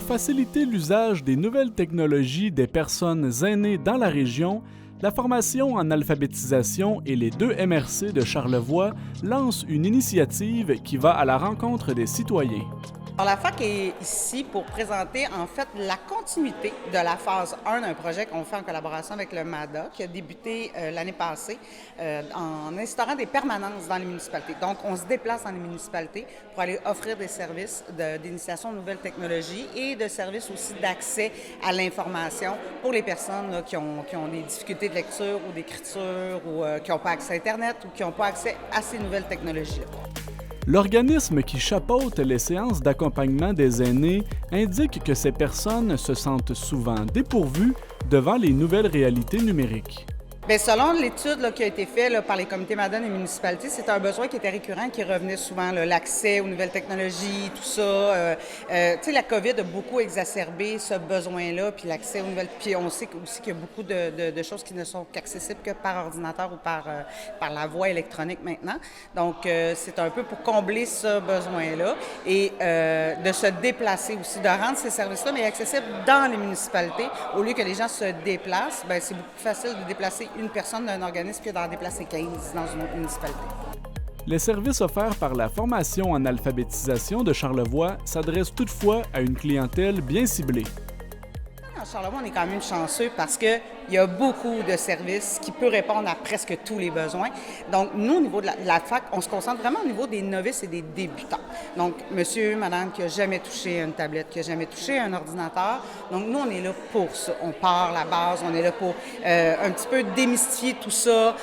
faciliter l'usage des nouvelles technologies des personnes aînées dans la région, la formation en alphabétisation et les deux MRC de Charlevoix lancent une initiative qui va à la rencontre des citoyens. Alors, la FAC est ici pour présenter en fait la continuité de la phase 1 d'un projet qu'on fait en collaboration avec le MADA qui a débuté l'année passée en instaurant des permanences dans les municipalités. Donc, on se déplace dans les municipalités pour aller offrir des services d'initiation aux nouvelles technologies et de services aussi d'accès à l'information pour les personnes là, qui ont des difficultés de lecture ou d'écriture ou qui n'ont pas accès à Internet ou qui n'ont pas accès à ces nouvelles technologies-là. L'organisme qui chapeaute les séances d'accompagnement des aînés indique que ces personnes se sentent souvent dépourvues devant les nouvelles réalités numériques. Bien, selon l'étude là, qui a été faite par les comités MADA et municipalités, c'est un besoin qui était récurrent, qui revenait souvent, là, l'accès aux nouvelles technologies, tout ça. Tu sais, la COVID a beaucoup exacerbé ce besoin-là, puis l'accès aux nouvelles... Puis on sait aussi qu'il y a beaucoup de choses qui ne sont qu'accessibles que par ordinateur ou par la voie électronique maintenant. Donc, c'est un peu pour combler ce besoin-là et de se déplacer aussi, de rendre ces services-là, mais accessibles dans les municipalités. Au lieu que les gens se déplacent, bien, c'est beaucoup plus facile de déplacer une personne d'un organisme que d'en déplacer 15 dans une autre municipalité. Les services offerts par la formation en alphabétisation de Charlevoix s'adressent toutefois à une clientèle bien ciblée. À Charlevoix, on est quand même chanceux parce qu'il y a beaucoup de services qui peuvent répondre à presque tous les besoins. Donc, nous, au niveau de la FAC, on se concentre vraiment au niveau des novices et des débutants. Donc, monsieur, madame qui n'a jamais touché une tablette, qui n'a jamais touché un ordinateur. Donc, nous, on est là pour ça. On part la base, on est là pour un petit peu démystifier tout ça.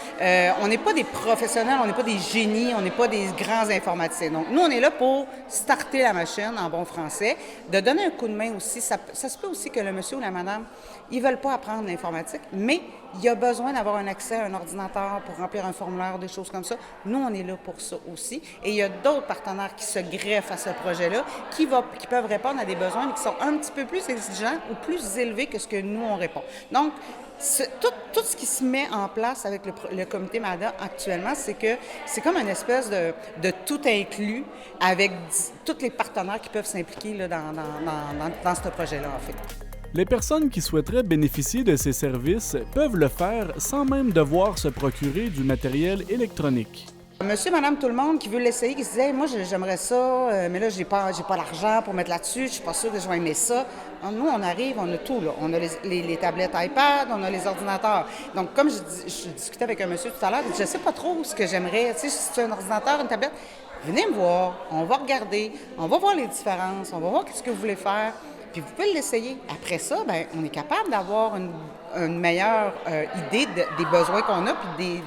On n'est pas des professionnels, on n'est pas des génies, on n'est pas des grands informaticiens. Donc, nous, on est là pour starter la machine en bon français, de donner un coup de main aussi. Ça se peut aussi que le monsieur ou la madame, ils ne veulent pas apprendre l'informatique, mais il y a besoin d'avoir un accès à un ordinateur pour remplir un formulaire, des choses comme ça. Nous, on est là pour ça aussi. Et il y a d'autres partenaires qui se greffent à ce projet-là, qui peuvent répondre à des besoins, mais qui sont un petit peu plus exigeants ou plus élevés que ce que nous, on répond. Donc, tout ce qui se met en place avec le comité MADA actuellement, c'est que c'est comme une espèce de tout inclus avec tous les partenaires qui peuvent s'impliquer là, dans ce projet-là, en fait. Les personnes qui souhaiteraient bénéficier de ces services peuvent le faire sans même devoir se procurer du matériel électronique. Monsieur, madame, tout le monde qui veut l'essayer, qui se disait hey, « moi, j'aimerais ça, mais là, j'ai pas l'argent pour mettre là-dessus, je suis pas sûre que je vais aimer ça. » Nous, on arrive, on a tout, là. On a les tablettes iPad, on a les ordinateurs. Donc, comme je discutais avec un monsieur tout à l'heure, je sais pas trop ce que j'aimerais. Tu sais, si c'est un ordinateur, une tablette, venez me voir, on va regarder, on va voir les différences, on va voir ce que vous voulez faire. Puis vous pouvez l'essayer. Après ça, bien, on est capable d'avoir une meilleure idée des besoins qu'on a puis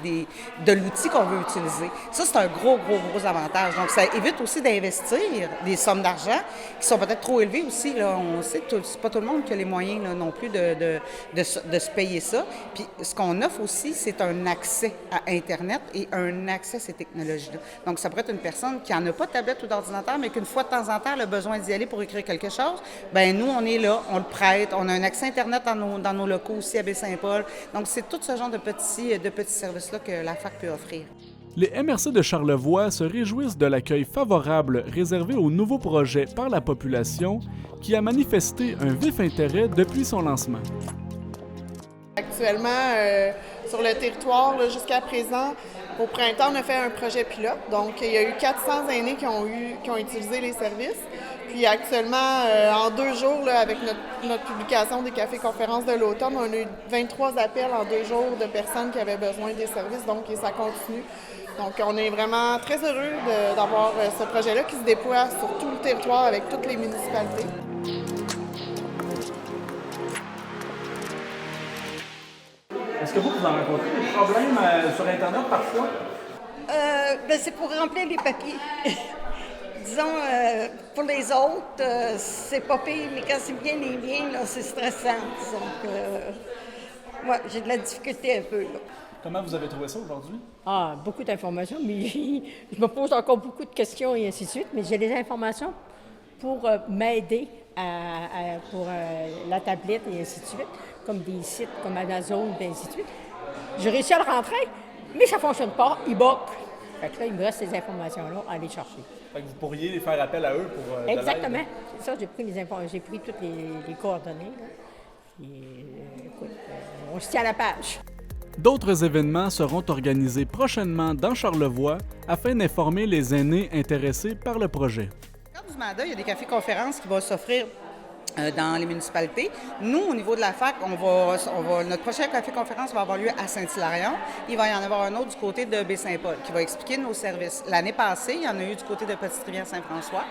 de l'outil qu'on veut utiliser. Ça, c'est un gros avantage. Donc, ça évite aussi d'investir des sommes d'argent qui sont peut-être trop élevées aussi. Là. On sait que c'est pas tout le monde qui a les moyens là, non plus de se payer ça. Puis ce qu'on offre aussi, c'est un accès à Internet et un accès à ces technologies-là. Donc, ça pourrait être une personne qui n'en a pas de tablette ou d'ordinateur, mais qu'une fois de temps en temps, elle a besoin d'y aller pour écrire quelque chose. Bien, nous, on est là, on le prête, on a un accès Internet dans nos locaux aussi à Baie-Saint-Paul. Donc, c'est tout ce genre de petits services-là que la FAC peut offrir. Les MRC de Charlevoix se réjouissent de l'accueil favorable réservé au nouveau projet par la population qui a manifesté un vif intérêt depuis son lancement. Actuellement, sur le territoire, là, jusqu'à présent, au printemps, on a fait un projet pilote. Donc, il y a eu 400 aînés qui ont utilisé les services. Puis actuellement, en 2 jours, là, avec notre publication des cafés-conférences de l'automne, on a eu 23 appels en 2 jours de personnes qui avaient besoin des services, donc ça continue. Donc on est vraiment très heureux d'avoir ce projet-là qui se déploie sur tout le territoire avec toutes les municipalités. Est-ce que vous en rencontrez des problèmes sur Internet parfois? Bien, c'est pour remplir les papiers. Disons, pour les autres, c'est pas pire, mais quand c'est bien les miens, là, c'est stressant. Donc, ouais, j'ai de la difficulté un peu, là. Comment vous avez trouvé ça aujourd'hui? Ah, beaucoup d'informations, mais je me pose encore beaucoup de questions et ainsi de suite, mais j'ai des informations pour m'aider pour la tablette et ainsi de suite, comme des sites comme Amazon et ainsi de suite. J'ai réussi à le rentrer, mais ça ne fonctionne pas, il bug. Fait que là, il me reste ces informations-là à aller chercher. Fait que vous pourriez faire appel à eux pour de l'aide. Exactement. C'est ça, j'ai pris toutes les coordonnées. Là. Puis, écoute, on se tient à la page. D'autres événements seront organisés prochainement dans Charlevoix afin d'informer les aînés intéressés par le projet. Dans le cadre du mandat, il y a des cafés-conférences qui vont s'offrir dans les municipalités. Nous, au niveau de la FAC, notre prochain café-conférence va avoir lieu à Saint-Hilarion. Il va y en avoir un autre du côté de Baie-Saint-Paul qui va expliquer nos services. L'année passée, il y en a eu du côté de Petite-Rivière-Saint-François,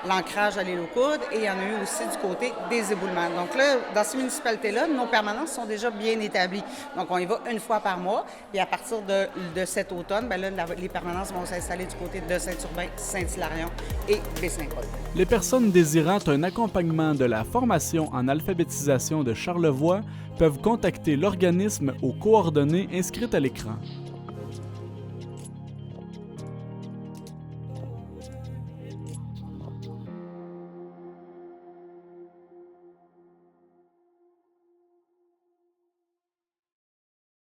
l'ancrage à l'île aux Coudes, et il y en a eu aussi du côté des éboulements. Donc là, dans ces municipalités-là, nos permanences sont déjà bien établies. Donc on y va une fois par mois. Et à partir de cet automne, bien là, les permanences vont s'installer du côté de Saint-Urbain, Saint-Hilarion et Baie-Saint-Paul. Les personnes désirant un accompagnement de la formation en alphabétisation de Charlevoix peuvent contacter l'organisme aux coordonnées inscrites à l'écran.